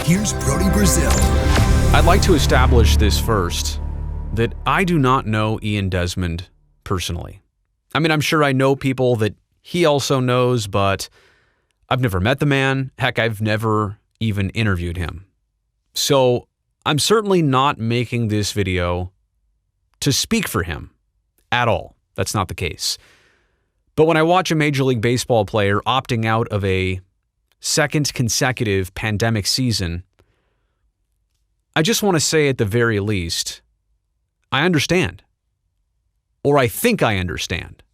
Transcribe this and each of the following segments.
Here's Brody Brazil. I'd like to establish this first, that I do not know Ian Desmond personally. I mean, I'm sure I know people that he also knows, but I've never met the man. Heck, I've never even interviewed him. So I'm certainly not making this video to speak for him at all. That's not the case. But when I watch a Major League Baseball player opting out of a second consecutive pandemic season, I just want to say at the very least, I understand. Or I think I understand.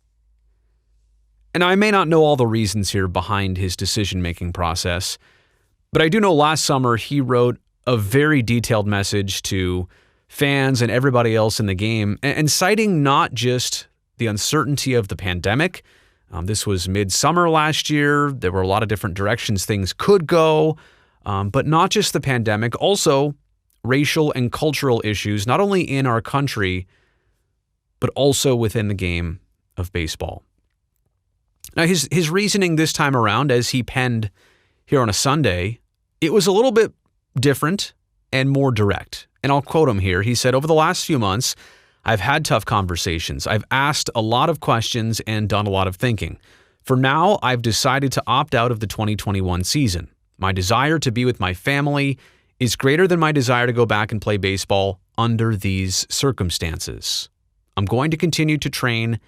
And I may not know all the reasons here behind his decision-making process, but I do know last summer he wrote a very detailed message to fans and everybody else in the game, and citing not just the uncertainty of the pandemic. This was midsummer last year. There were a lot of different directions things could go, but not just the pandemic, also racial and cultural issues, not only in our country, but also within the game of baseball. Now, his reasoning this time around, as he penned here on a Sunday, it was a little bit different and more direct. And I'll quote him here. He said, "Over the last few months, I've had tough conversations. I've asked a lot of questions and done a lot of thinking. For now, I've decided to opt out of the 2021 season. My desire to be with my family is greater than my desire to go back and play baseball under these circumstances. I'm going to continue to train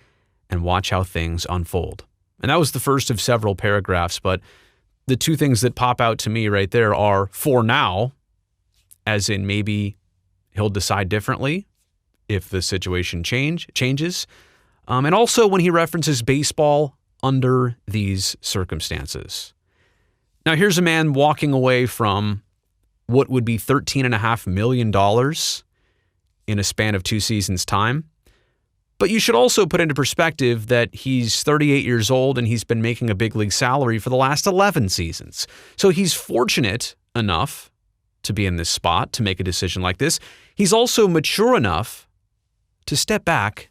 and watch how things unfold." And that was the first of several paragraphs, but the two things that pop out to me right there are "for now," as in maybe he'll decide differently if the situation changes, and also when he references baseball under these circumstances. Now, here's a man walking away from what would be $13.5 million in a span of 2 seasons' time. But you should also put into perspective that he's 38 years old and he's been making a big league salary for the last 11 seasons. So he's fortunate enough to be in this spot to make a decision like this. He's also mature enough to step back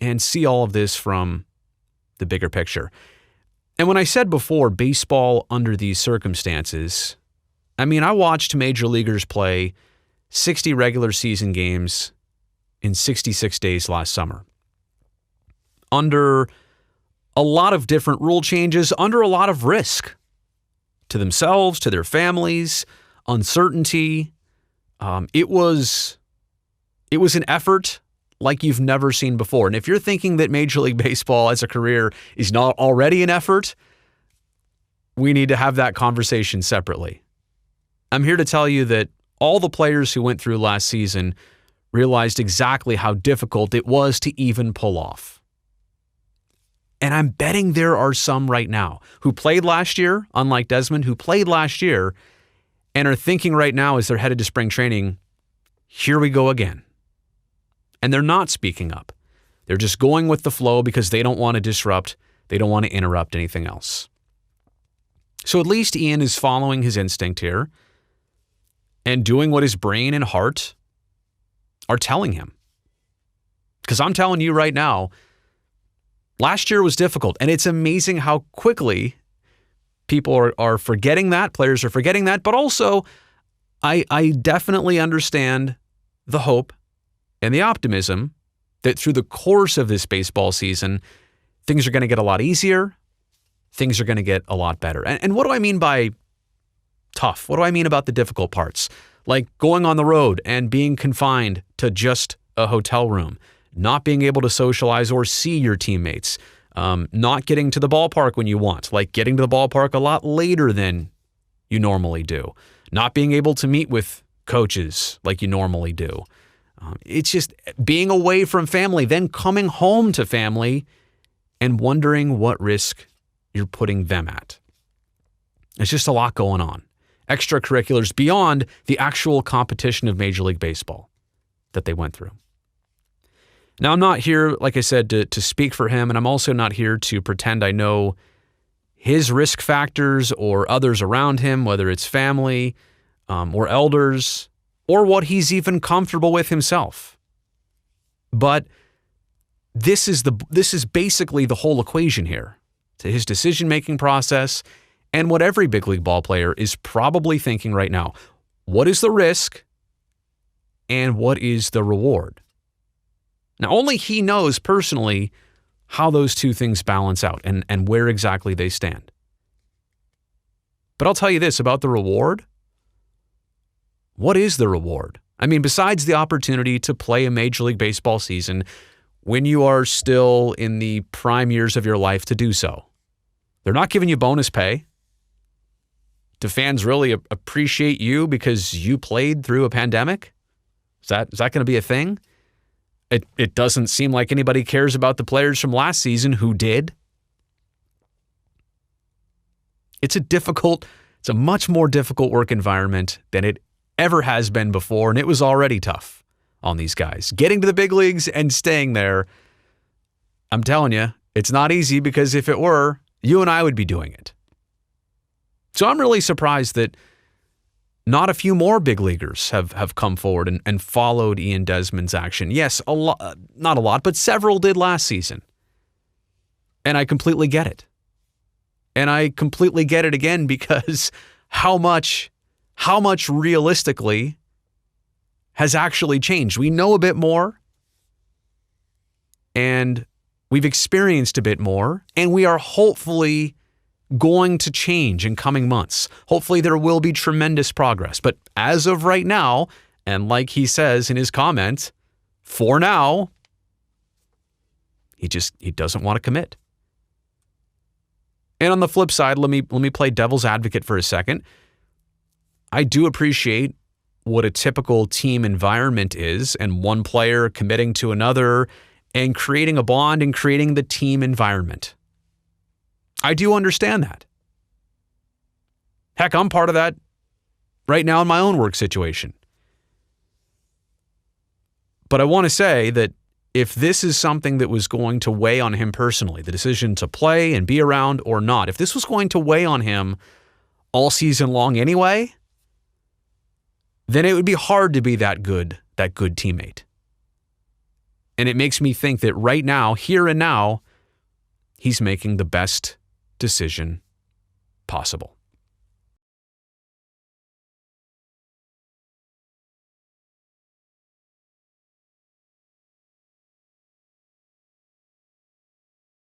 and see all of this from the bigger picture. And when I said before, baseball under these circumstances, I mean, I watched major leaguers play 60 regular season games in 66 days last summer. Under a lot of different rule changes, under a lot of risk to themselves, to their families, uncertainty. It was an effort like you've never seen before. And if you're thinking that Major League Baseball as a career is not already an effort, we need to have that conversation separately. I'm here to tell you that all the players who went through last season realized exactly how difficult it was to even pull off. And I'm betting there are some right now who played last year, unlike Desmond, who played last year and are thinking right now as they're headed to spring training, here we go again. And they're not speaking up. They're just going with the flow because they don't want to disrupt. They don't want to interrupt anything else. So at least Ian is following his instinct here and doing what his brain and heart are telling him. Because I'm telling you right now, last year was difficult, and it's amazing how quickly people are forgetting that, players are forgetting that, but also I definitely understand the hope and the optimism that through the course of this baseball season, things are going to get a lot easier, things are going to get a lot better. And what do I mean by tough? What do I mean about the difficult parts? Like going on the road and being confined to just a hotel room, not being able to socialize or see your teammates, not getting to the ballpark when you want, like getting to the ballpark a lot later than you normally do, not being able to meet with coaches like you normally do. It's just being away from family, then coming home to family and wondering what risk you're putting them at. It's just a lot going on. Extracurriculars beyond the actual competition of Major League Baseball that they went through. Now, I'm not here, like I said, to speak for him, and I'm also not here to pretend I know his risk factors or others around him, whether it's family or elders, or what he's even comfortable with himself. But this is basically the whole equation here to his decision-making process and what every big league ball player is probably thinking right now. What is the risk and what is the reward? Now, only he knows personally how those two things balance out and where exactly they stand. But I'll tell you this about the reward. What is the reward? I mean, besides the opportunity to play a Major League Baseball season when you are still in the prime years of your life to do so. They're not giving you bonus pay. Do fans really appreciate you because you played through a pandemic? Is that going to be a thing? It doesn't seem like anybody cares about the players from last season who did. It's a much more difficult work environment than it ever has been before, and it was already tough on these guys. Getting to the big leagues and staying there, I'm telling you, it's not easy, because if it were, you and I would be doing it. So I'm really surprised that not a few more big leaguers have come forward and followed Ian Desmond's action. Yes, not a lot, but several did last season. And I completely get it. And I completely get it again, because how much realistically has actually changed. We know a bit more, and we've experienced a bit more, and we are hopefully going to change in coming months. Hopefully there will be tremendous progress. But as of right now, and like he says in his comment, for now, he doesn't want to commit. And on the flip side, let me play devil's advocate for a second. I do appreciate what a typical team environment is, and one player committing to another and creating a bond and creating the team environment. I do understand that. Heck, I'm part of that right now in my own work situation. But I want to say that if this is something that was going to weigh on him personally, the decision to play and be around or not, if this was going to weigh on him all season long anyway, then it would be hard to be that good teammate. And it makes me think that right now, here and now, he's making the best decision possible.